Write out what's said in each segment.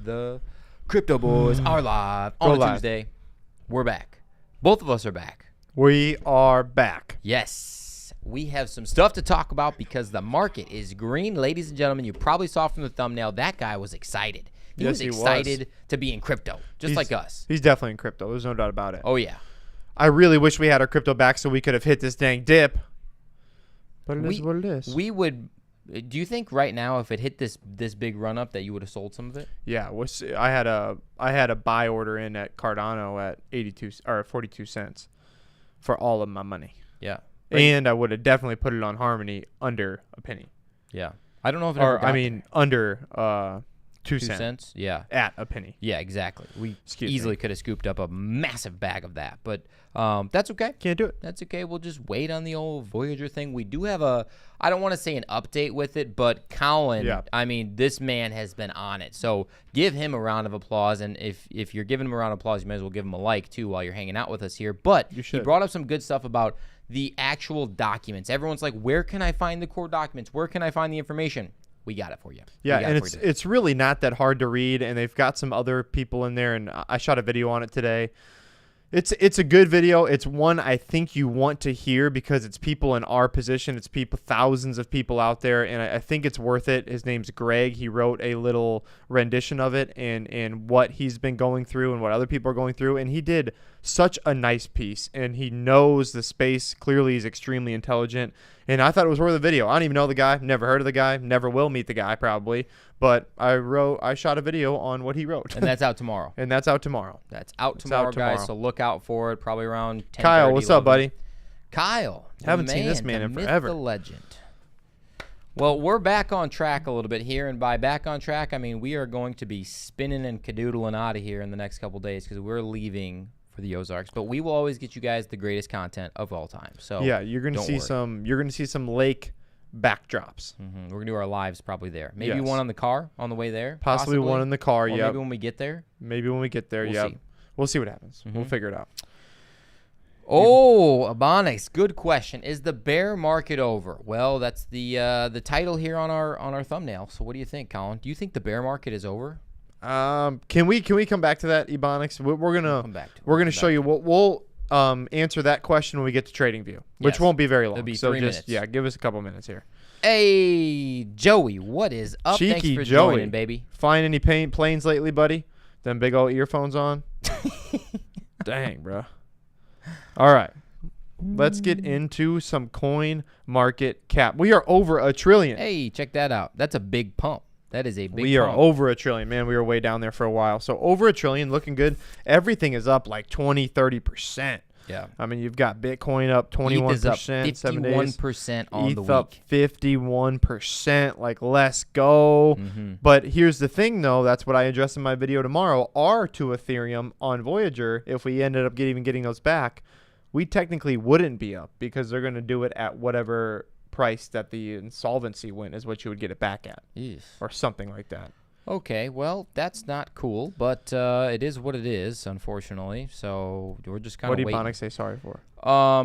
The Crypto Boys are live on a Tuesday. We're back. Both of us are back. We are back. Yes. We have some stuff to talk about because the market is green. Ladies and gentlemen, you probably saw from the thumbnail, that guy was excited. He was excited to be in crypto, just like us. He's definitely in crypto. There's no doubt about it. Oh, yeah. I really wish we had our crypto back so we could have hit this dang dip. But it is what it is. We would... Do you think right now, if it hit this big run up, that you would have sold some of it? Yeah, I had a buy order in at Cardano at 42 cents for all of my money. Yeah, and I would have definitely put it on Harmony under a penny. Yeah, I don't know if it ever got there. Under 2 cents. Yeah, at a penny. Yeah, exactly. We easily could have scooped up a massive bag of that, but that's okay. Can't do it. That's okay. We'll just wait on the old Voyager thing. We do have I don't want to say an update with it, but Colin, I mean, this man has been on it. So give him a round of applause. And if you're giving him a round of applause, you might as well give him a like, too, while you're hanging out with us here. But he brought up some good stuff about the actual documents. Everyone's like, where can I find the core documents? Where can I find the information? We got it for you. Yeah, and it's really not that hard to read, and they've got some other people in there, and I shot a video on it today. It's a good video. It's one I think you want to hear because it's people in our position. It's thousands of people out there, and I think it's worth it. His name's Greg. He wrote a little rendition of it and what he's been going through and what other people are going through, and he did such a nice piece, and he knows the space. Clearly, he's extremely intelligent, and I thought it was worth a video. I don't even know the guy, never heard of the guy, never will meet the guy probably, but I shot a video on what he wrote. And that's out tomorrow. That's out tomorrow, guys, so look out for it, probably around 10:30. Kyle, what's up, buddy? Kyle. Haven't seen this man in forever. The legend. Well, we're back on track a little bit here, and by back on track, I mean we are going to be spinning and cadoodling out of here in the next couple days because we're leaving for the Ozarks, but we will always get you guys the greatest content of all time. So yeah, you're gonna see some lake backdrops. We're gonna do our lives probably there. Maybe one on the car on the way there. Possibly one in the car. Yeah. Maybe when we get there. We'll see what happens. We'll figure it out. Oh, Abonix, good question. Is the bear market over? Well, that's the title here on our thumbnail. So what do you think, Colin? Do you think the bear market is over? Can we come back to that, Ebonics? We're gonna show you what we'll answer that question when we get to TradingView, which won't be very long. It'll be 3 minutes. Yeah, give us a couple minutes here. Hey, Joey, what is up? Cheeky Thanks for Joey. joining, baby. Find any planes lately, buddy? Them big old earphones on. Dang, bro. All right, let's get into some Coinmarket Cap. We are over $1 trillion. Hey, check that out. That's a big pump. That is a big We are over $1 trillion, man. We were way down there for a while. So over $1 trillion, looking good. Everything is up like 20-30%. Yeah. I mean, you've got Bitcoin up 21%, ETH is up 51% on the week. ETH up 51%. Like, let's go. But here's the thing, though. That's what I address in my video tomorrow. R to Ethereum on Voyager, if we ended up getting those back, we technically wouldn't be up because they're going to do it at whatever price that the insolvency went is what you would get it back at. Or something like that. Okay, well, that's not cool, but it is what it is, unfortunately. So we're just kind of waiting. What did Ebonics say sorry for?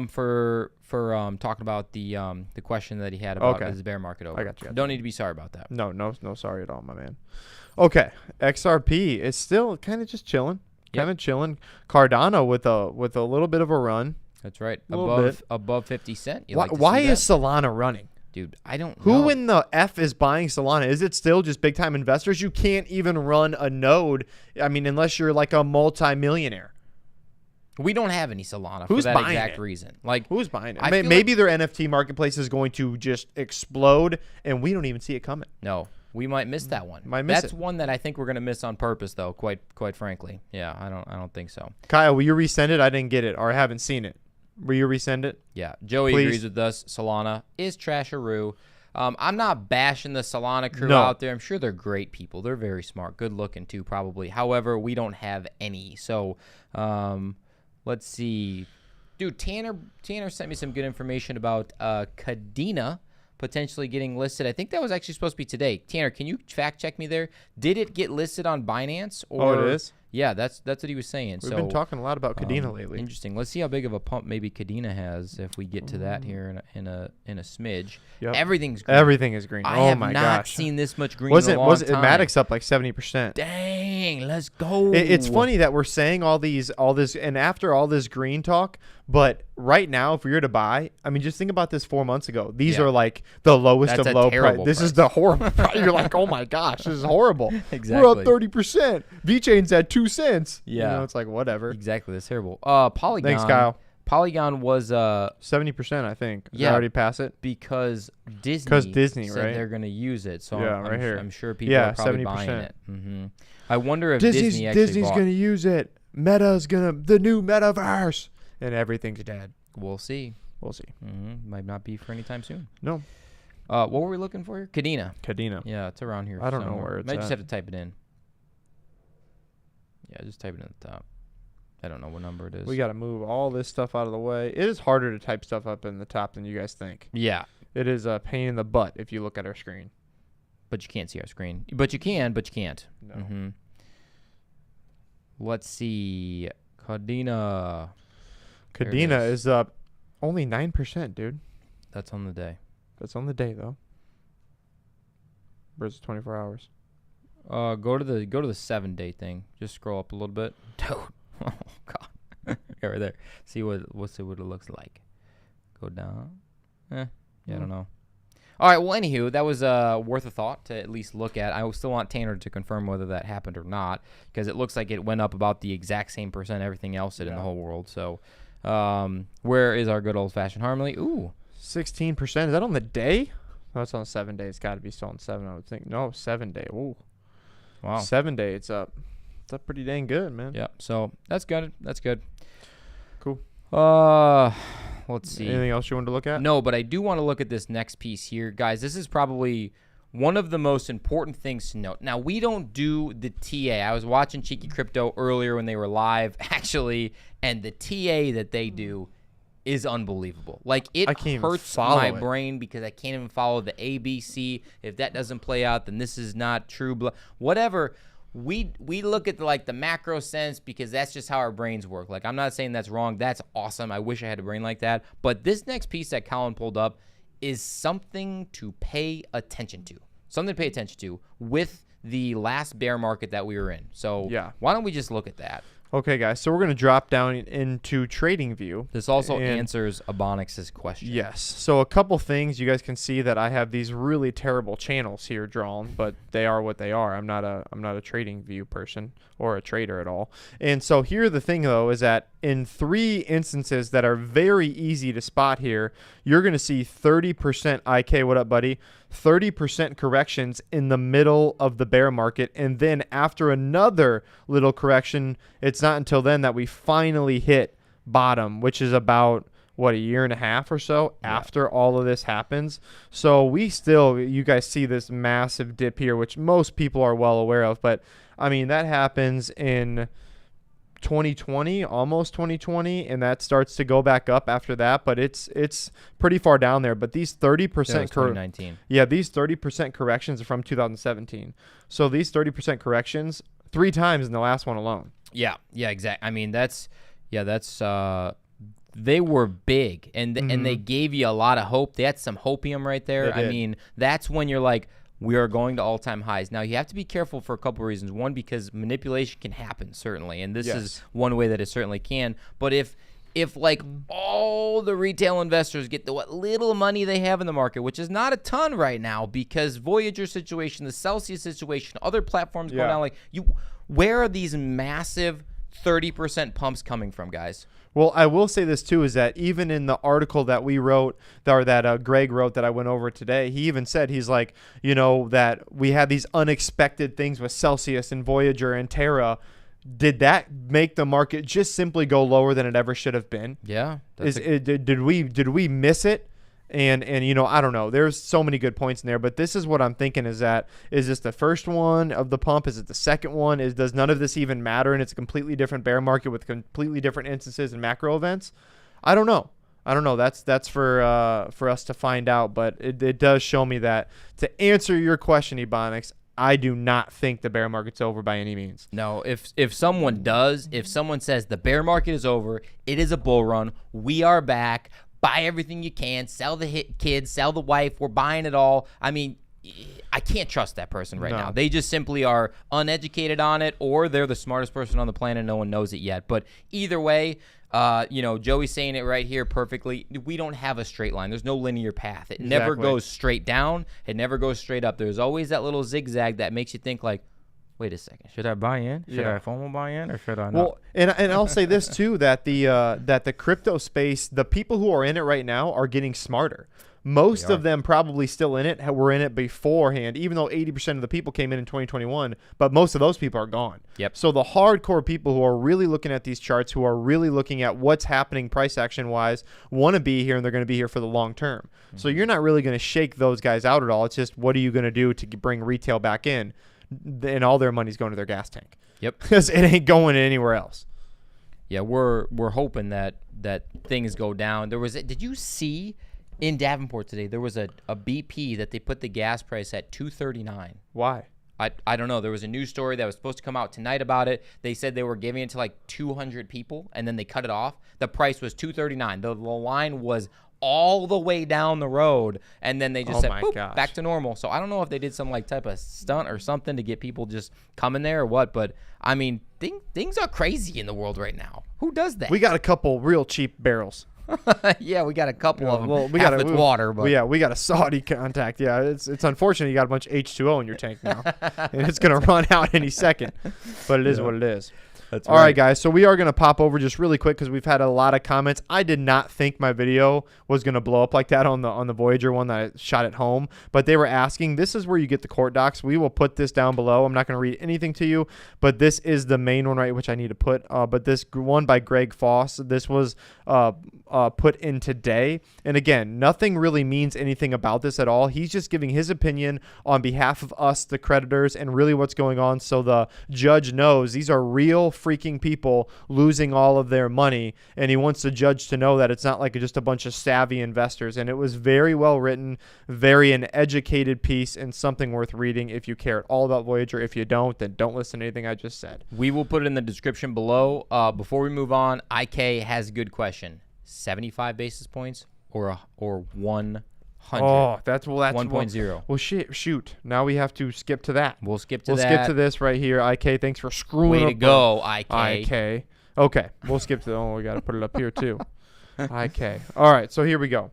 For talking about the question that he had about is the bear market over. I got you. Don't need to be sorry about that. No sorry at all, my man. Okay, XRP is still kind of just chilling. Chilling. Cardano with a little bit of a run. That's right. Above 50 cents. Why is Solana running? Dude, I don't know. Who in the F is buying Solana? Is it still just big-time investors? You can't even run a node, I mean, unless you're like a multi-millionaire. We don't have any Solana for that exact reason. Like, who's buying it? Maybe their NFT marketplace is going to just explode, and we don't even see it coming. No, we might miss that one. That's one that I think we're going to miss on purpose, though, quite frankly. Yeah, I don't think so. Kyle, will you resend it? I didn't get it, or I haven't seen it. Will you resend it? Yeah. Joey agrees with us. Solana is trasharoo. I'm not bashing the Solana crew out there. I'm sure they're great people. They're very smart. Good looking, too, probably. However, we don't have any. So, let's see. Dude, Tanner sent me some good information about Cadena potentially getting listed. I think that was actually supposed to be today. Tanner, can you fact check me there? Did it get listed on Binance? Or, it is? Yeah, that's what he was saying. We've been talking a lot about Kadena lately. Interesting. Let's see how big of a pump maybe Kadena has if we get to that here in a smidge. Yep. Everything's green. Everything is green. I have not seen this much green in a long time. Maddox up like 70%. Dang, let's go. It's funny that we're saying all this, and after all this green talk, but right now, if we were to buy, I mean, just think about this 4 months ago. These are like the lowest That's of a low terrible price. This is the horrible price. You're like, oh my gosh, this is horrible. Exactly. We're up 30%. VeChain's at 2 cents. Yeah. You know, it's like whatever. Exactly. That's terrible. Polygon. Thanks, Kyle. Polygon was 70%, I think. Did I already pass it? Because Disney said right? they're going to use it. So here. I'm sure people are probably 70%. Buying it. Mm-hmm. I wonder if Disney's going to use it. The new metaverse, and everything's dead. We'll see. Mm-hmm. Might not be for any time soon. No. What were we looking for here? Kadena. Yeah, it's around here. I don't know where it's Might at. just have to type it in. Yeah, just type it in at the top. I don't know what number it is. We got to move all this stuff out of the way. It is harder to type stuff up in the top than you guys think. Yeah. It is a pain in the butt if you look at our screen. But you can't see our screen. But you can, but you can't. No. Mm-hmm. Let's see. Kadena. Kadena is up only 9%, dude. That's on the day. That's on the day, though. Versus 24 hours. Go to the 7-day thing. Just scroll up a little bit. Dude. Oh God. Okay, right there. See what it looks like. Go down. I don't know. All right. Well, anywho, that was worth a thought to at least look at. I still want Tanner to confirm whether that happened or not, because it looks like it went up about the exact same percent everything else did in the whole world. So, where is our good old fashioned Harmony? Ooh, 16%. Is that on the day? No, it's on 7 days. It's got to be still on 7, I would think. No, 7 day. Ooh. Wow. 7 day. It's up. It's up pretty dang good, man. Yeah. So that's good. That's good. Cool. Let's see. Anything else you wanted to look at? No, but I do want to look at this next piece here. Guys, this is probably one of the most important things to note. Now, we don't do the TA. I was watching Cheeky Crypto earlier when they were live, actually, and the TA that they do is unbelievable. Like, it hurts my brain because I can't even follow the ABC. If that doesn't play out, then this is not true. Whatever. We look at the macro sense because that's just how our brains work. Like, I'm not saying that's wrong. That's awesome. I wish I had a brain like that. But this next piece that Colin pulled up is something to pay attention to. Something to pay attention to with the last bear market that we were in. So why don't we just look at that? Okay, guys. So we're going to drop down into TradingView. This also answers Abonix's question. Yes. So a couple things. You guys can see that I have these really terrible channels here drawn, but they are what they are. I'm not a TradingView person or a trader at all. And so here the thing, though, is that in 3 instances that are very easy to spot here, you're going to see 30% IK. What up, buddy? 30% corrections in the middle of the bear market, and then after another little correction, it's not until then that we finally hit bottom, which is about a year and a half or so after all of this happens. So you guys see this massive dip here, which most people are well aware of, but I mean that happens in 2020, almost 2020, and that starts to go back up after that, but it's pretty far down there. But these 30% 2019. These 30% corrections are from 2017. So these 30% corrections 3 times in the last one alone. Yeah, exactly. I mean, that's they were big, and they gave you a lot of hope. They had some hopium right there. I mean, that's when you're like, we are going to all-time highs. Now, you have to be careful for a couple of reasons. One, because manipulation can happen, certainly, and this is one way that it certainly can. But if like all the retail investors get what little money they have in the market, which is not a ton right now, because Voyager situation, the Celsius situation, other platforms going down, where are these massive 30% pumps coming from, guys? Well, I will say this too, is that even in the article that we wrote, or that Greg wrote that I went over today, he even said, he's like, that we had these unexpected things with Celsius and Voyager and Terra. Did that make the market just simply go lower than it ever should have been? Yeah. Did we miss it? And I don't know. There's so many good points in there, but this is what I'm thinking, is this the first one of the pump? Is it the second one? Does none of this even matter, and it's a completely different bear market with completely different instances and macro events? I don't know. That's for us to find out, but it does show me that, to answer your question, Ebonics, I do not think the bear market's over by any means. No, if someone says the bear market is over, it is a bull run. We are back. Buy everything you can. Sell the kids. Sell the wife. We're buying it all. I mean, I can't trust that person right now. They just simply are uneducated on it, or they're the smartest person on the planet. No one knows it yet. But either way, Joey's saying it right here perfectly. We don't have a straight line. There's no linear path. It never goes straight down. It never goes straight up. There's always that little zigzag that makes you think like, wait a second, should I buy in? Should I FOMO buy in, or should I not? Well, and I'll say this too, that the crypto space, the people who are in it right now are getting smarter. Most of them probably still in it, were in it beforehand, even though 80% of the people came in 2021, but most of those people are gone. Yep. So the hardcore people who are really looking at these charts, who are really looking at what's happening price action wise, want to be here, and they're going to be here for the long term. Mm-hmm. So you're not really going to shake those guys out at all. It's just, what are you going to do to bring retail back in? And all their money's going to their gas tank. Yep. Because it ain't going anywhere else. Yeah, we're hoping that things go down. Did you see in Davenport today, there was a BP that they put the gas price at $2.39. Why? I don't know. There was a news story that was supposed to come out tonight about it. They said they were giving it to like 200 people, and then they cut it off. The price was $2.39. The line was all the way down the road, and then they just said, boop, back to normal. So I don't know if they did some like type of stunt or something to get people just coming there or what, but I mean, things are crazy in the world right now. Who does that? We got a couple real cheap barrels. Yeah, we got a couple of them. Well, we got with water, but we got a Saudi contact. Yeah, it's unfortunate you got a bunch of H2O in your tank now, and it's gonna run out any second. But it is what it is. That's all right, guys. So we are going to pop over just really quick because we've had a lot of comments. I did not think my video was going to blow up like that on the Voyager one that I shot at home. But they were asking, this is where you get the court docs. We will put this down below. I'm not going to read anything to you, but this is the main one, right, which I need to put. But this one by Greg Foss, this was put in today. And again, nothing really means anything about this at all. He's just giving his opinion on behalf of us, the creditors, and really what's going on. So the judge knows these are real freaking people losing all of their money, and he wants the judge to know that it's not like just a bunch of savvy investors. And it was very well written, very an educated piece, and something worth reading if you care at all about Voyager. If you don't, then don't listen to anything I just said. We will put it in the description below. Before we move on, IK has a good question. 75 basis points or 100? Oh, that's 1.0. Well, shoot. Now we have to skip to that. We'll skip to that. We'll skip to this right here. IK, thanks for screwing Way up. to go, IK. IK. Okay, we'll skip to. Oh, we got to put it up here too. IK. All right, so here we go.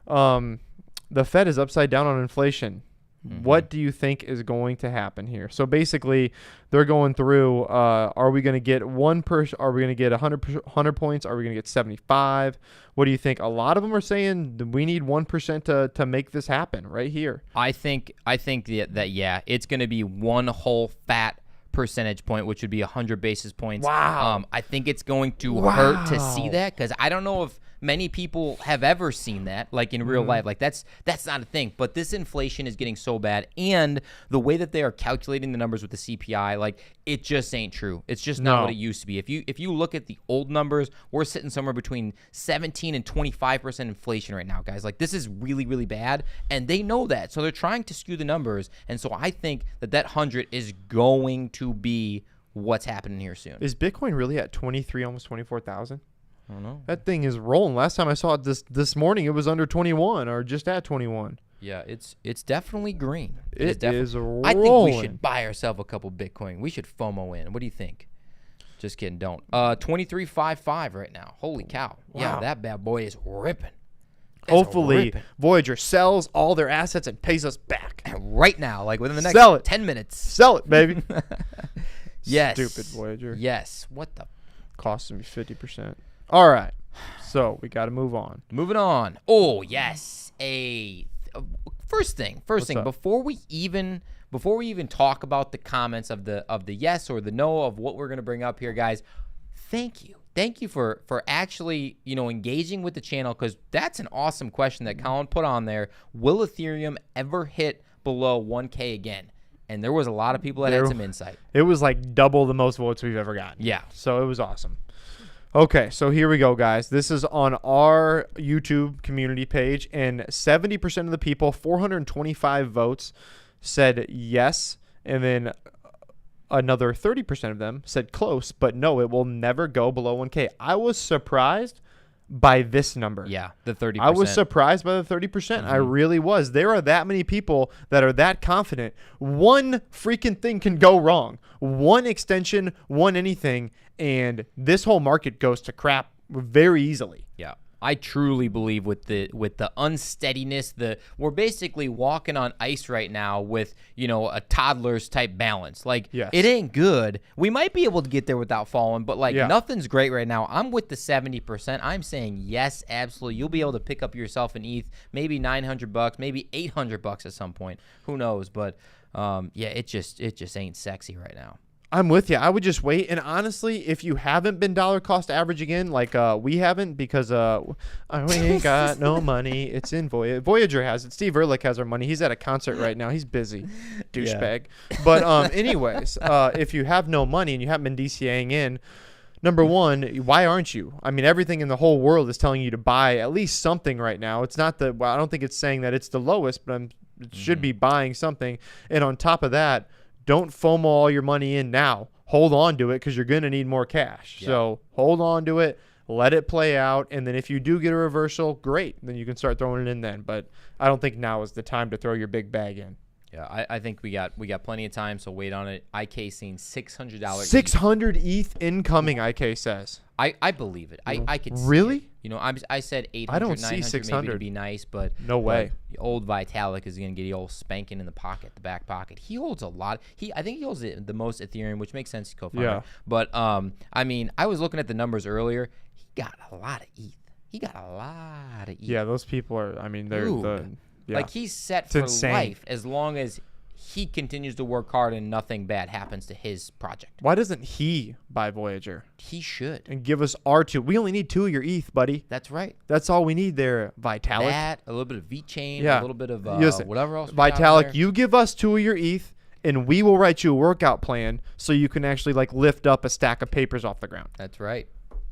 The Fed is upside down on inflation. Mm-hmm. What do you think is going to happen here? So basically, they're going through, are we going to get are we going to get 100 points? Are we going to get 75? What do you think? A lot of them are saying we need 1% to make this happen right here. I think that yeah, it's going to be one whole fat percentage point, which would be 100 basis points. Wow. I think it's going to hurt to see that, because I don't know if many people have ever seen that, like in real life. Like that's not a thing. But this inflation is getting so bad, and the way that they are calculating the numbers with the CPI, like it just ain't true. It's just not what it used to be. If you look at the old numbers, we're sitting somewhere between 17 and 25% inflation right now, guys. Like this is really, really bad, and they know that, so they're trying to skew the numbers. And so I think that 100 is going to be what's happening here soon. Is Bitcoin really at 23, almost 24,000? I don't know. That thing is rolling. Last time I saw it this morning, it was under 21 or just at 21. Yeah, it's definitely green. It is rolling. I think we should buy ourselves a couple Bitcoin. We should FOMO in. What do you think? Just kidding. Don't. 23.55 right now. Holy cow. Wow. Yeah, that bad boy is ripping. Hopefully, Voyager sells all their assets and pays us back. And right now, like within the next 10 minutes. Sell it, baby. Yes. Stupid Voyager. Yes. What the? Costing me 50%. All right. So we got to move on. Moving on. Oh, yes. First thing. Before we even talk about the comments of the yes or the no of what we're going to bring up here, guys, thank you for actually, engaging with the channel, because that's an awesome question that Colin put on there. Will Ethereum ever hit below 1K again? And there was a lot of people that had some insight. It was like double the most votes we've ever gotten. Yeah. So it was awesome. Okay, so here we go, guys. This is on our YouTube community page, and 70% of the people, 425 votes, said yes, And then another 30% of them said close, but no, it will never go below 1K. I was surprised by this number. Yeah, the 30%. I was surprised by the 30%. I really was. There are that many people that are that confident. One freaking thing can go wrong. One extension, one anything, and this whole market goes to crap very easily. Yeah. I truly believe with the unsteadiness, we're basically walking on ice right now with, a toddler's type balance. Like, It ain't good. We might be able to get there without falling, but nothing's great right now. I'm with the 70%. I'm saying yes, absolutely. You'll be able to pick up yourself an ETH, maybe $900, maybe $800 at some point. Who knows? But it just ain't sexy right now. I'm with you. I would just wait. And honestly, if you haven't been dollar cost average again, like we haven't, because we ain't got no money. It's in Voyager. Voyager has it. Steve Ehrlich has our money. He's at a concert right now. He's busy, douchebag. Yeah. But anyways, if you have no money and you haven't been DCAing in, number one, why aren't you? I mean, everything in the whole world is telling you to buy at least something right now. It's not I don't think it's saying that it's the lowest, but it should be buying something. And on top of that, don't FOMO all your money in now. Hold on to it because you're going to need more cash. Yeah. So hold on to it. Let it play out. And then if you do get a reversal, great. Then you can start throwing it in then. But I don't think now is the time to throw your big bag in. Yeah, I think we got plenty of time, so wait on it. IK seeing $600. 600 ETH incoming, IK says. I believe it. I could see really? It. I said 800, I don't 900 see 600. maybe to be nice, but no way. The old Vitalik is going to get the old spanking in the back pocket. He holds a lot. I think he holds the most Ethereum, which makes sense. Co-founder. Yeah. But I mean, I was looking at the numbers earlier. He got a lot of ETH. Yeah, those people are. I mean, they're yeah. Like he's set for life as long as he continues to work hard and nothing bad happens to his project. Why doesn't he buy Voyager? He should. And give us our 2. We only need 2 of your ETH, buddy. That's right. That's all we need there, Vitalik. That, a little bit of VeChain, a little bit of whatever else. Vitalik, you give us 2 of your ETH, and we will write you a workout plan so you can actually lift up a stack of papers off the ground. That's right.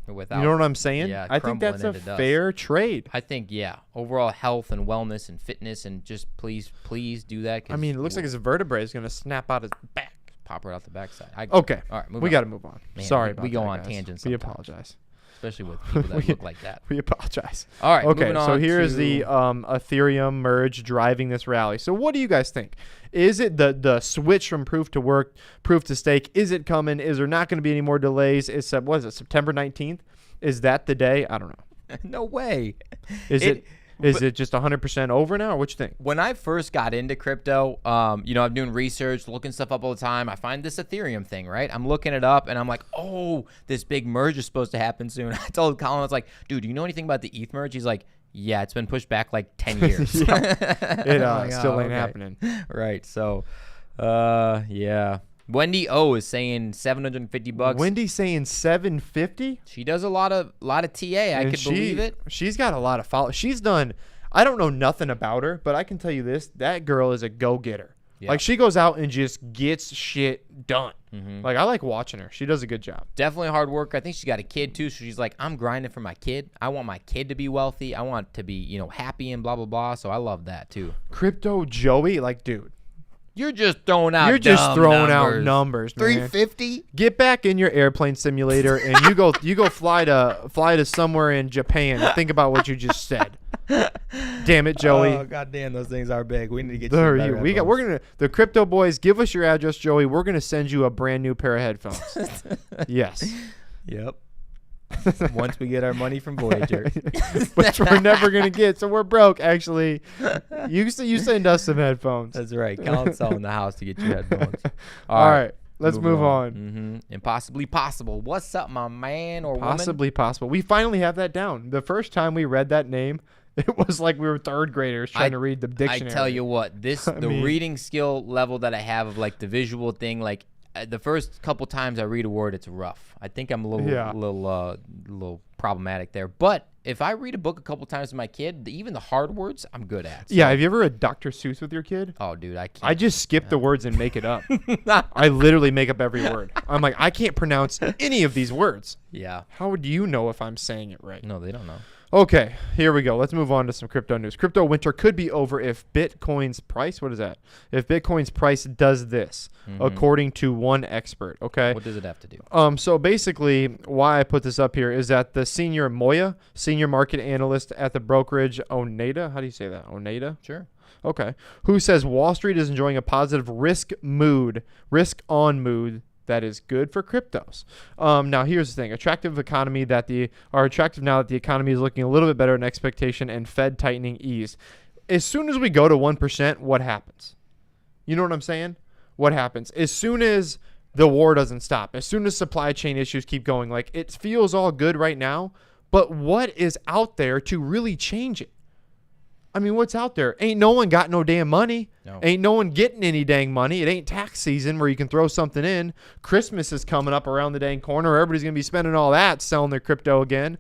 You know what I'm saying? Yeah, I think that's a fair trade. I think, overall health and wellness and fitness, and just please do that. I mean, it looks like his vertebrae is going to snap out his back. Pop right off the backside. Okay. All right, we got to move on. Man, Sorry about that, we go on guys. tangents We sometimes. apologize. Especially with people that look like that. We apologize. All right. Okay, so here's the Ethereum merge driving this rally. So what do you guys think? Is it the switch from proof to work, proof to stake? Is it coming? Is there not going to be any more delays? It's September 19th? Is that the day? I don't know. No way. Is it just 100% over now, or what you think? When I first got into crypto, I'm doing research, looking stuff up all the time. I find this Ethereum thing, right? I'm looking it up, and I'm like, oh, this big merge is supposed to happen soon. I told Colin, I was like, dude, do you know anything about the ETH merge? He's like, yeah, it's been pushed back like 10 years. It still ain't happening. Right, so, yeah. Wendy O is saying $750. Wendy's saying $750. She does a lot of TA. I could believe it. She's got a lot of followers. She's done. I don't know nothing about her, but I can tell you this: that girl is a go-getter. Yeah. Like she goes out and just gets shit done. Mm-hmm. Like I like watching her. She does a good job. Definitely hard work. I think she's got a kid too, so she's like, I'm grinding for my kid. I want my kid to be wealthy. I want to be, happy and blah blah blah. So I love that too. Crypto Joey, like, dude. You're just throwing out. Out numbers, man. 350. Get back in your airplane simulator and you go fly to somewhere in Japan and think about what you just said. Damn it, Joey. Oh goddamn, those things are big. We need to get the crypto boys. Give us your address, Joey. We're gonna send you a brand new pair of headphones. Yes. Yep. Once we get our money from Voyager, which we're never gonna get, so we're broke. Actually, you send us some headphones. That's right. Colin's selling the house to get you headphones. All right, let's move on. Mm-hmm. And possibly possible. What's up, my man or possibly woman? Possible. We finally have that down. The first time we read that name, it was like we were third graders trying to read the dictionary. I tell you what, reading skill level that I have of like the visual thing, like. The first couple times I read a word, it's rough. I think I'm a little problematic there. But if I read a book a couple times with my kid, even the hard words, I'm good at. So. Yeah, have you ever read Dr. Seuss with your kid? Oh, dude, I can't. I just skip the words and make it up. I literally make up every word. I'm like, I can't pronounce any of these words. Yeah. How would you know if I'm saying it right? No, they don't know. Okay, here we go. Let's move on to some crypto news. Crypto winter could be over if Bitcoin's price, what is that? If Bitcoin's price does this, according to one expert, okay? What does it have to do? So basically, why I put this up here is that the senior market analyst at the brokerage Oneida, how do you say that? Oneida? Sure. Okay. Who says Wall Street is enjoying a positive risk-on mood that is good for cryptos. Now, here's the thing. Attractive now that the economy is looking a little bit better than expectation and Fed tightening ease. As soon as we go to 1%, what happens? You know what I'm saying? What happens? As soon as the war doesn't stop, as soon as supply chain issues keep going, like it feels all good right now, but what is out there to really change it? I mean, what's out there? Ain't no one got no damn money. No. Ain't no one getting any dang money. It ain't tax season where you can throw something in. Christmas is coming up around the dang corner. Everybody's going to be spending all that selling their crypto again.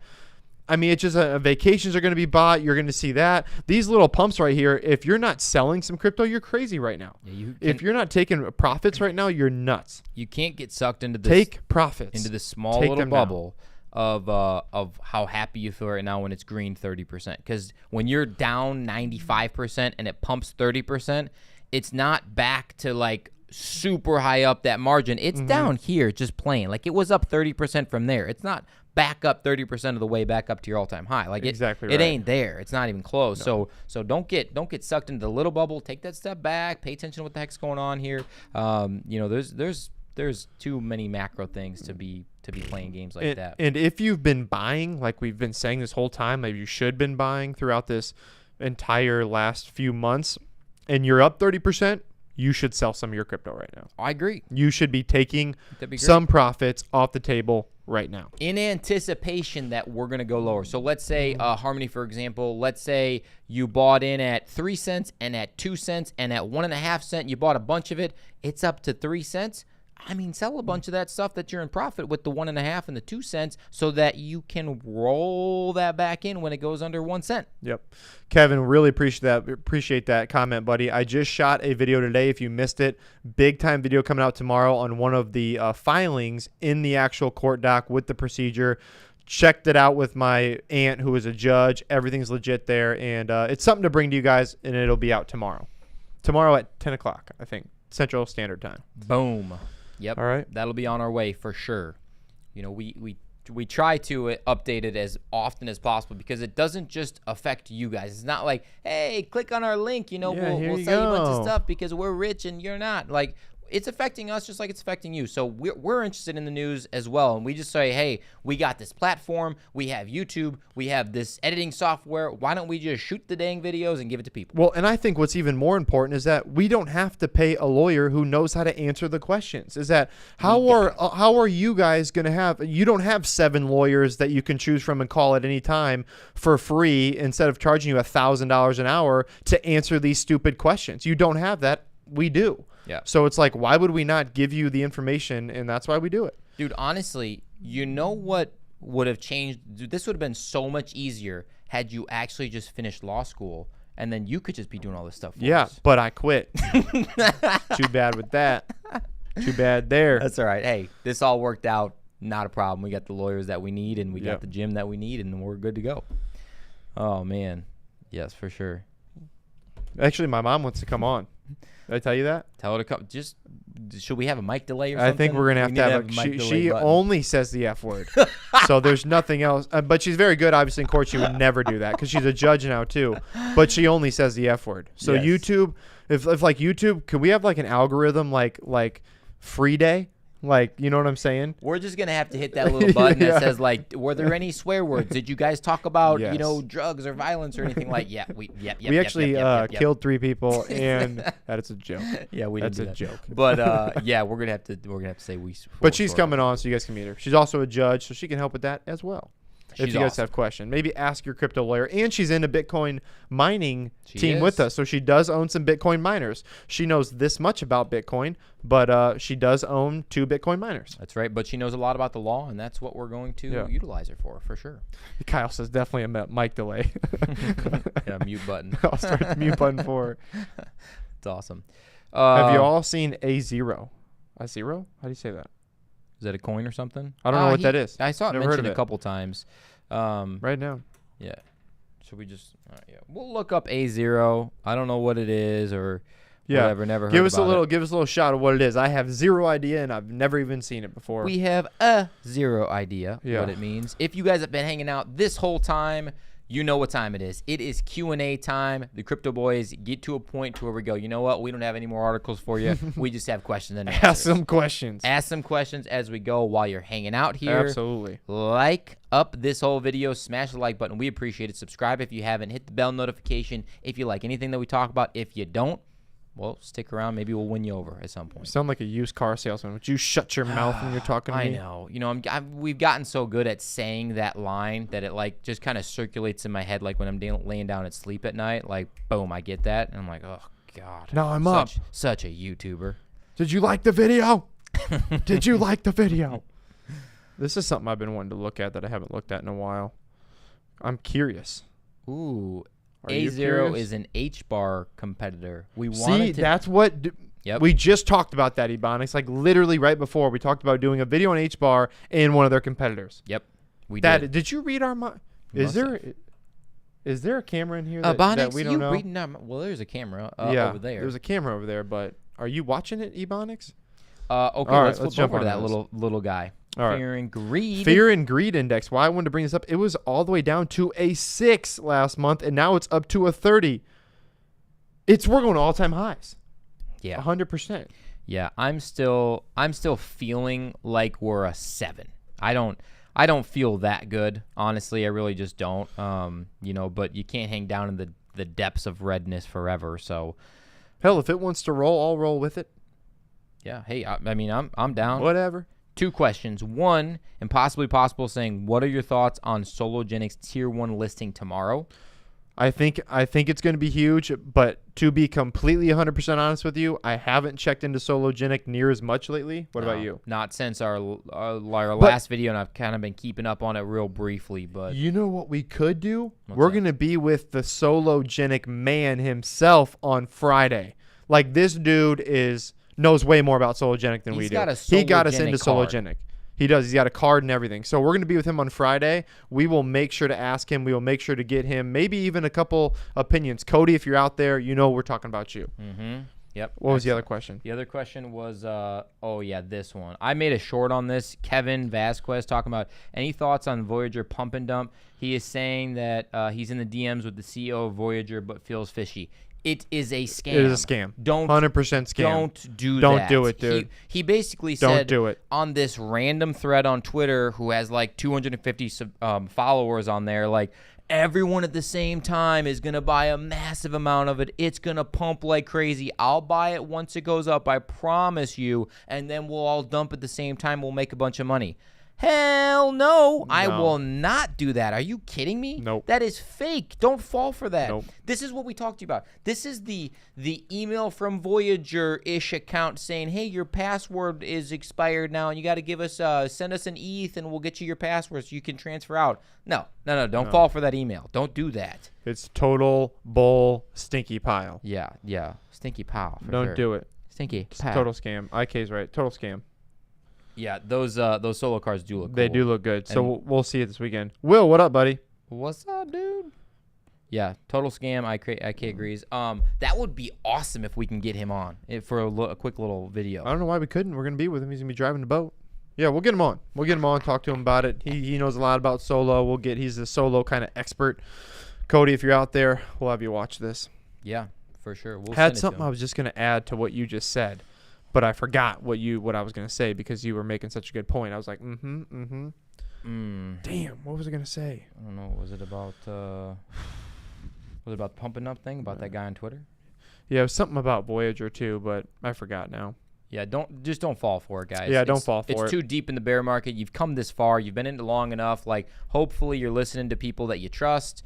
I mean, it's just vacations are going to be bought. You're going to see that. These little pumps right here, if you're not selling some crypto, you're crazy right now. Yeah, if you're not taking profits right now, you're nuts. You can't get sucked into this. Take profits. Into this small little bubble. Of how happy you feel right now when it's green 30%. Because when you're down 95% and it pumps 30%, it's not back to like super high up that margin. It's down here just playing. Like it was up 30% from there. It's not back up 30% of the way back up to your all-time high. Like it ain't there. It's not even close. No. So don't get sucked into the little bubble. Take that step back. Pay attention to what the heck's going on here. There's too many macro things to be playing games like that. And if you've been buying, like we've been saying this whole time, maybe you should have been buying throughout this entire last few months, and you're up 30%, you should sell some of your crypto right now. I agree. You should be taking some profits off the table right now. In anticipation that we're going to go lower. So let's say Harmony, for example, let's say you bought in at 3 cents and at 2 cents and at 1.5 cents, you bought a bunch of it. It's up to 3 cents. I mean, sell a bunch of that stuff that you're in profit with the 1.5 and the 2 cents so that you can roll that back in when it goes under 1 cent. Yep. Kevin, really appreciate that comment, buddy. I just shot a video today. If you missed it, big time video coming out tomorrow on one of the filings in the actual court doc with the procedure. Checked it out with my aunt who is a judge. Everything's legit there. And it's something to bring to you guys, and it'll be out tomorrow. Tomorrow at 10 o'clock, I think, Central Standard Time. Boom. Yep. All right. That'll be on our way for sure. You know, we try to update it as often as possible because it doesn't just affect you guys. It's not like, hey, click on our link. You know, we'll sell you a bunch of stuff because we're rich and you're not. Like, it's affecting us just like it's affecting you. So we're interested in the news as well. And we just say, hey, we got this platform. We have YouTube. We have this editing software. Why don't we just shoot the dang videos and give it to people? Well, and I think what's even more important is that we don't have to pay a lawyer who knows how to answer the questions. Is that how are you guys going to have – you don't have 7 lawyers that you can choose from and call at any time for free instead of charging you $1,000 an hour to answer these stupid questions. You don't have that. We do. Yeah. So it's like, why would we not give you the information? And that's why we do it. Dude, honestly, you know what would have changed? Dude, this would have been so much easier had you actually just finished law school, and then you could just be doing all this stuff for us. But I quit. Too bad with that. Too bad there. That's all right. Hey, this all worked out. Not a problem. We got the lawyers that we need, and we got the gym that we need, and we're good to go. Oh, man. Yes, for sure. Actually, my mom wants to come on. Did I tell you that? Tell her to come. Just should we have a mic delay or something? I think we're gonna have to have a mic delay. She only says the F word, so there's nothing else. But she's very good. Obviously, in court, she would never do that because she's a judge now too. But she only says the F word. So yes. YouTube, if like YouTube, could we have like an algorithm like free day? Like, you know what I'm saying? We're just going to have to hit that little button that says, like, were there any swear words? Did you guys talk about, you know, drugs or violence or anything like we actually killed 3 people, and that is a joke. Yeah, that's a joke. But, yeah, we're going to have to say we. But she's coming on, so you guys can meet her. She's also a judge, so she can help with that as well. If you guys have questions, maybe ask your crypto lawyer. And she's in a Bitcoin mining team with us. So she does own some Bitcoin miners. She knows this much about Bitcoin, but she does own 2 Bitcoin miners. That's right. But she knows a lot about the law, and that's what we're going to utilize her for sure. Kyle says definitely a mic delay. Yeah, mute button. I'll start the mute button for her. It's awesome. Have you all seen A0? A0? How do you say that? Is that a coin or something? I don't know what that is. I saw it mentioned a couple times. Right now. Yeah. Should we just? Yeah. We'll look up A0. I don't know what it is or whatever. Never heard Give us about it. Give us a little shot of what it is. I have zero idea, and I've never even seen it before. We have a zero idea what it means. If you guys have been hanging out this whole time, you know what time it is. It is Q&A time. The Crypto Boys get to a point to where we go, you know what? We don't have any more articles for you. We just have questions and answers. Ask some questions. Ask some questions as we go while you're hanging out here. Absolutely. Like up this whole video. Smash the like button. We appreciate it. Subscribe if you haven't. Hit the bell notification if you like anything that we talk about. If you don't, well, stick around. Maybe we'll win you over at some point. You sound like a used car salesman. Would you shut your mouth when you're talking to me? I know. You know, we've gotten so good at saying that line that it like just kind of circulates in my head. Like when I'm laying down at sleep at night, like boom, I get that, and I'm like, oh god. Now I'm up. Such a YouTuber. Did you like the video? Did you like the video? This is something I've been wanting to look at that I haven't looked at in a while. I'm curious. Ooh. Are A0 is an H-bar competitor. That's what we just talked about that, Ebonics. Like literally right before we talked about doing a video on H-bar and one of their competitors. Yep, we did. Did you read our mind? Is there a camera in here that we don't know? Well, there's a camera over there. There's a camera over there, but are you watching it, Ebonics? Okay, let's flip over to that little guy. All right. Fear and greed. Fear and greed index. Why I wanted to bring this up, it was all the way down to a 6 last month, and now it's up to a 30. We're going to all-time highs. Yeah. 100%. Yeah, I'm still feeling like we're a 7. I don't feel that good, honestly. I really just don't. You know, but you can't hang down in the depths of redness forever. So, hell, if it wants to roll, I'll roll with it. Yeah. Hey, I mean, I'm down. Whatever. 2 questions. 1, and possibly possible, saying, what are your thoughts on Sologenic's Tier 1 listing tomorrow? I think it's going to be huge, but to be completely 100% honest with you, I haven't checked into Sologenic near as much lately. What about you? Not since our last video, and I've kind of been keeping up on it real briefly. But you know what we could do? We're going to be with the Sologenic man himself on Friday. Like, this dude knows way more about Sologenic than we do. He got us into Sologenic. He does. He's got a card and everything. So we're going to be with him on Friday. We will make sure to ask him. We will make sure to get him maybe even a couple opinions. Cody, if you're out there, you know we're talking about you. Mm-hmm. Yep. What was the other question? The other question was, this one. I made a short on this. Kevin Vasquez talking about any thoughts on Voyager pump and dump. He is saying that he's in the DMs with the CEO of Voyager but feels fishy. It is a scam. It is a scam. 100% scam. Don't do that. Don't do it, dude. He basically said on this random thread on Twitter who has like 250 followers on there, like, everyone at the same time is going to buy a massive amount of it. It's going to pump like crazy. I'll buy it once it goes up, I promise you, and then we'll all dump at the same time. We'll make a bunch of money. Hell no, I will not do that. Are you kidding me? Nope. That is fake. Don't fall for that. Nope. This is what we talked to you about. This is the email from Voyager-ish account saying, hey, your password is expired now, and you got to give us send us an ETH, and we'll get you your password so you can transfer out. No. Don't fall for that email. Don't do that. It's total bull stinky pile. Yeah, stinky pile. Don't do it. Stinky pile. Total scam. IK's right. Total scam. Yeah, those solo cards do look cool. They do look good. So we'll see it this weekend. Will, what up, buddy? What's up, dude? Yeah, total scam. IK agrees. That would be awesome if we can get him on for a quick little video. I don't know why we couldn't. We're going to be with him. He's going to be driving the boat. Yeah, we'll get him on. Talk to him about it. He knows a lot about solo. He's a solo kind of expert. Cody, if you're out there, we'll have you watch this. Yeah, for sure. We'll had something I was just going to add to what you just said. But I forgot what I was going to say because you were making such a good point. I was like, Damn, what was I going to say? I don't know. Was it about the pumping up thing about that guy on Twitter? Yeah, it was something about Voyager too, but I forgot now. Yeah, don't fall for it, guys. Yeah, don't fall for it. It's too deep in the bear market. You've come this far. You've been in it long enough. Like, hopefully you're listening to people that you trust.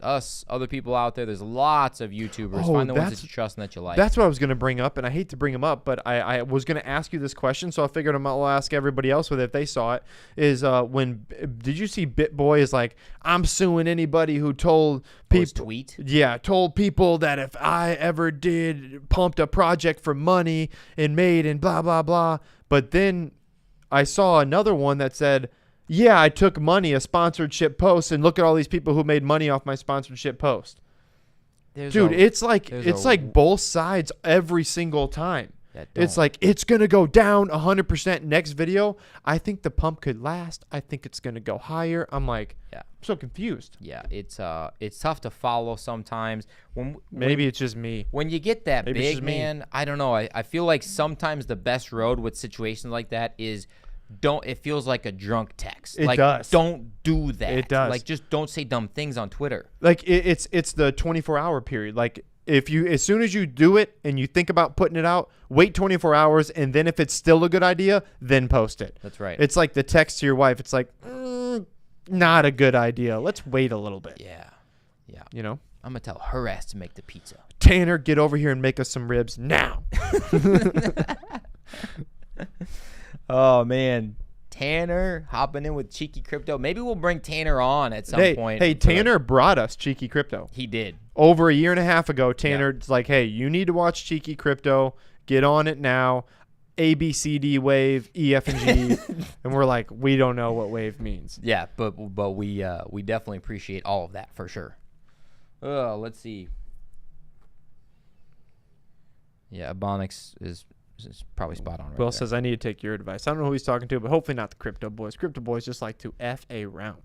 Us, other people out there. There's lots of YouTubers. Find the ones that you trust and that you like. That's what I was going to bring up, and I hate to bring them up, but I was going to ask you this question, so I figured I'll ask everybody else with it if they saw it. Did you see BitBoy is like, I'm suing anybody who told people. Tweet? Yeah, told people that if I ever pumped a project for money and made and blah, blah, blah. But then I saw another one that said, yeah, I took money, a sponsorship post, and look at all these people who made money off my sponsorship post. Dude, it's like both sides every single time. It's like, it's going to go down 100% next video. I think the pump could last. I think it's going to go higher. I'm like, I'm so confused. Yeah, it's tough to follow sometimes. Maybe it's just me. When you get that big, man, I don't know. I feel like sometimes the best road with situations like that is it feels like a drunk text. It does. Don't do that. It does. Like, just don't say dumb things on Twitter. Like, it's the 24-hour period. Like, as soon as you do it and you think about putting it out, wait 24 hours, and then if it's still a good idea, then post it. That's right. It's like the text to your wife. It's like, not a good idea. Let's wait a little bit. Yeah. You know? I'm going to tell her ass to make the pizza. Tanner, get over here and make us some ribs now. Oh, man. Tanner hopping in with Cheeky Crypto. Maybe we'll bring Tanner on at some point. Hey, Tanner brought us Cheeky Crypto. He did. Over a year and a half ago, Tanner's like, hey, you need to watch Cheeky Crypto. Get on it now. A, B, C, D, wave, E, F, and G. And we're like, we don't know what wave means. Yeah, but we definitely appreciate all of that for sure. Let's see. Yeah, Ebonics is probably spot on right Will there. says, I need to take your advice. I don't know who he's talking to, but hopefully not the Crypto Boys. Crypto Boys just like to F around.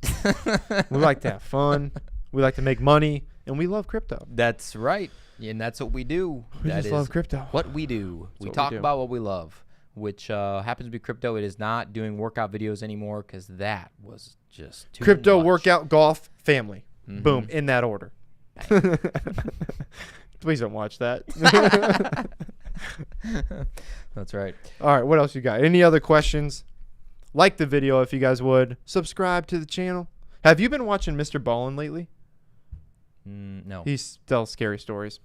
We like to have fun. We like to make money. And we love crypto. That's right. And that's what we do. We just love crypto. What we do. We talk about what we love, which happens to be crypto. It is not doing workout videos anymore because that was just too Crypto, much. workout, golf, family. Boom. In that order. Please don't watch that. That's right. All right. What else you got? Any other questions? Like the video if you guys would. Subscribe to the channel. Have you been watching Mr. Ballin lately? No. He tells scary stories.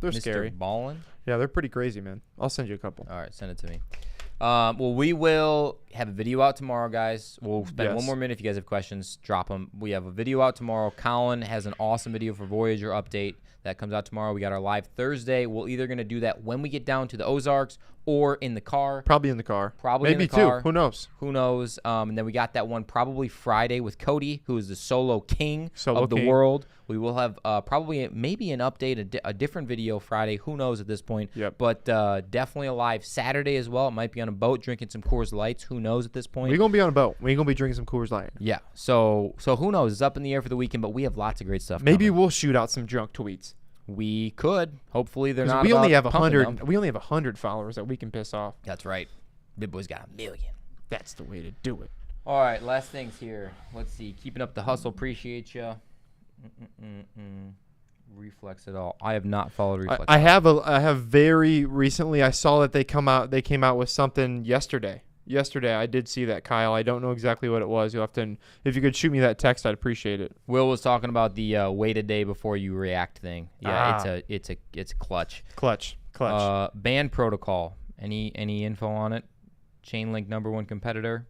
They're Mr. scary. Ballin? Yeah, they're pretty crazy, man. I'll send you a couple. All right, send it to me. Well, we will have a video out tomorrow, guys. We'll spend 1 more minute. If you guys have questions, drop them. We have a video out tomorrow. Colin has an awesome video for Voyager update that comes out tomorrow. We got our live Thursday. We're either going to do that when we get down to the Ozarks or in the car. Probably in the car. Probably maybe in the car. Who knows? Who knows? And then we got that one probably Friday with Cody, who is the solo king of the world. We will have probably maybe an update, a different video Friday. Who knows at this point? Yep. But definitely a live Saturday as well. It might be on a boat drinking some Coors Lights. Who knows at this point? We're going to be on a boat. We're going to be drinking some Coors Light. Yeah. So who knows? It's up in the air for the weekend, but we have lots of great stuff Maybe coming. We'll shoot out some drunk tweets. We could. Hopefully they're not. We only have 100. We only have 100 followers that we can piss off. That's right. Big Boy's got 1 million. That's the way to do it. All right, last things here. Let's see. Keeping up the hustle. Appreciate you. Reflex at all. I have not followed Reflex. I have very recently. I saw that they came out with something yesterday. Yesterday, I did see that, Kyle. I don't know exactly what it was. You'll have to. If you could shoot me that text, I'd appreciate it. Will was talking about the wait a day before you react thing. Yeah, it's a clutch. Clutch. Band protocol. Any info on it? Chainlink #1 competitor?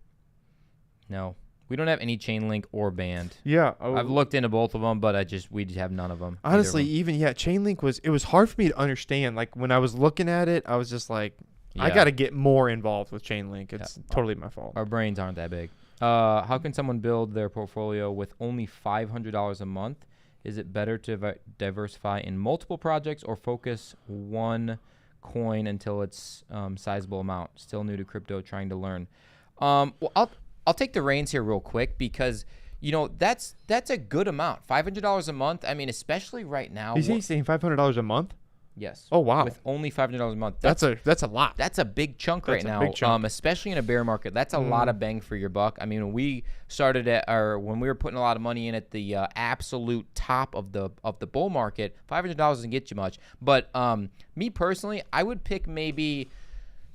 No, we don't have any Chainlink or Band. Yeah, I've looked into both of them, but we just have none of them. Honestly, Chainlink was hard for me to understand. Like when I was looking at it, I was just like, I got to get more involved with Chainlink. It's totally my fault. Our brains aren't that big. How can someone build their portfolio with only $500 a month? Is it better to diversify in multiple projects or focus one coin until it's sizable amount? Still new to crypto, trying to learn. Well, I'll take the reins here real quick because that's a good amount. $500 a month. I mean, especially right now. Is he saying $500 a month? Yes. Oh wow. With only $500 a month. That's a lot. That's a big chunk right now. Big chunk. Especially in a bear market. That's a lot of bang for your buck. I mean, when we started when we were putting a lot of money in at the absolute top of the bull market, $500 doesn't get you much. But me personally, I would pick maybe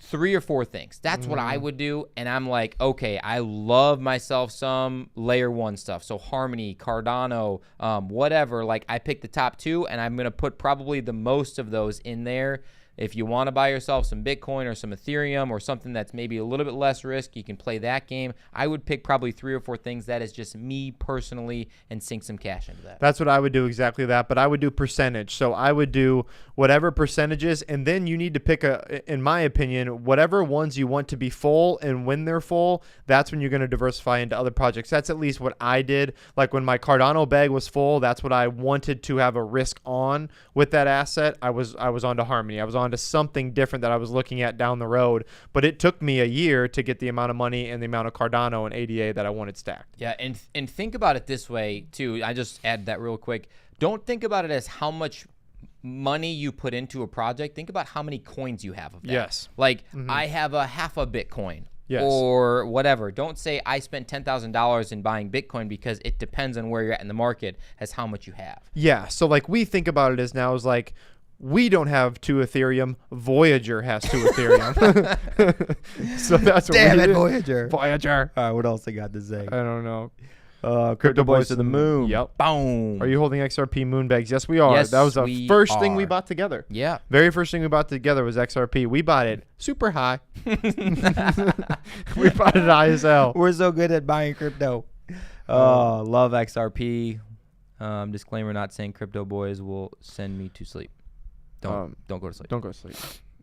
3 or 4 things. That's what I would do. And I'm like, okay, I love myself some layer 1 stuff. So Harmony, Cardano, whatever. Like I picked the top 2 and I'm going to put probably the most of those in there. if you want to buy yourself some Bitcoin or some Ethereum or something that's maybe a little bit less risk, you can play that game. I would pick probably 3 or 4 things. That is just me personally, and sink some cash into that. That's what I would do, exactly that. But I would do percentage. So I would do whatever percentages, and then you need to pick in my opinion, whatever ones you want to be full, and when they're full, that's when you're going to diversify into other projects. That's at least what I did. Like when my Cardano bag was full, that's what I wanted to have a risk on with that asset. I was onto Harmony. I was onto something different that I was looking at down the road. But it took me a year to get the amount of money and the amount of Cardano and ADA that I wanted stacked. Yeah, and think about it this way too. I just add that real quick. Don't think about it as how much money you put into a project. Think about how many coins you have of that. Yes. Like I have a half a Bitcoin. Yes. Or whatever. Don't say I spent $10,000 in buying Bitcoin, because it depends on where you're at in the market as how much you have. Yeah. So like we think about it as now is like, we don't have 2 Ethereum. Voyager has 2 Ethereum. So that's what Damn we it, did. Voyager. Voyager. What else I got to say? I don't know. Crypto Boys to the moon. Yep. Boom. Are you holding XRP moon bags? Yes, we are. Yes, that was the we first thing we are. bought together. Yeah. Very first thing we bought together was XRP. We bought it super high. We bought it high as hell. We're so good at buying crypto. Love XRP. Disclaimer: not saying Crypto Boys will send me to sleep. Don't go to sleep. Don't go to sleep.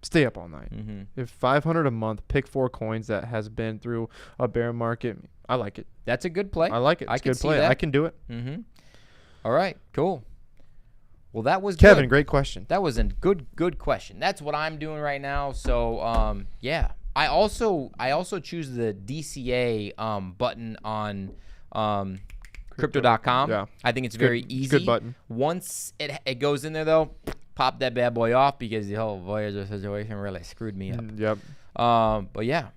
Stay up all night. If $500 a month, pick 4 coins that has been through a bear market. I like it. That's a good play. I like it. It's a good play. I can do it. All right. Cool. Well, that was Kevin. good. Great question. That was a good question. That's what I'm doing right now. So yeah. I also choose the DCA button on crypto.com. Yeah. I think it's very easy. It's a good button. Once it goes in there though, pop that bad boy off, because the whole Voyager situation really screwed me up. Yep. But yeah.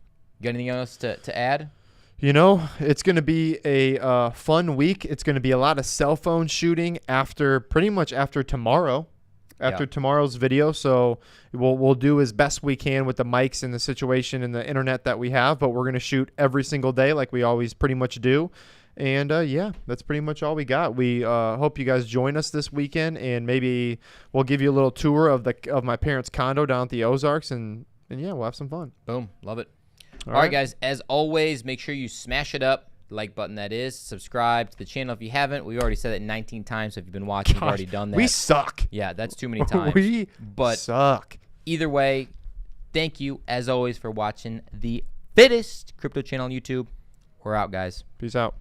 Got anything else to add? You know, it's going to be a fun week. It's going to be a lot of cell phone shooting pretty much after tomorrow. After tomorrow's video. So we'll do as best we can with the mics and the situation and the internet that we have, but we're going to shoot every single day like we always pretty much do. And yeah, that's pretty much all we got. We hope you guys join us this weekend, and maybe we'll give you a little tour of my parents' condo down at the Ozarks, and yeah, we'll have some fun. Boom. Love it. All right, guys. As always, make sure you smash it up. Like button, that is. Subscribe to the channel if you haven't. We already said it 19 times. So if you've been watching, you've already done that. We suck. Yeah, that's too many times. We but suck. Either way, thank you, as always, for watching the fittest crypto channel on YouTube. We're out, guys. Peace out.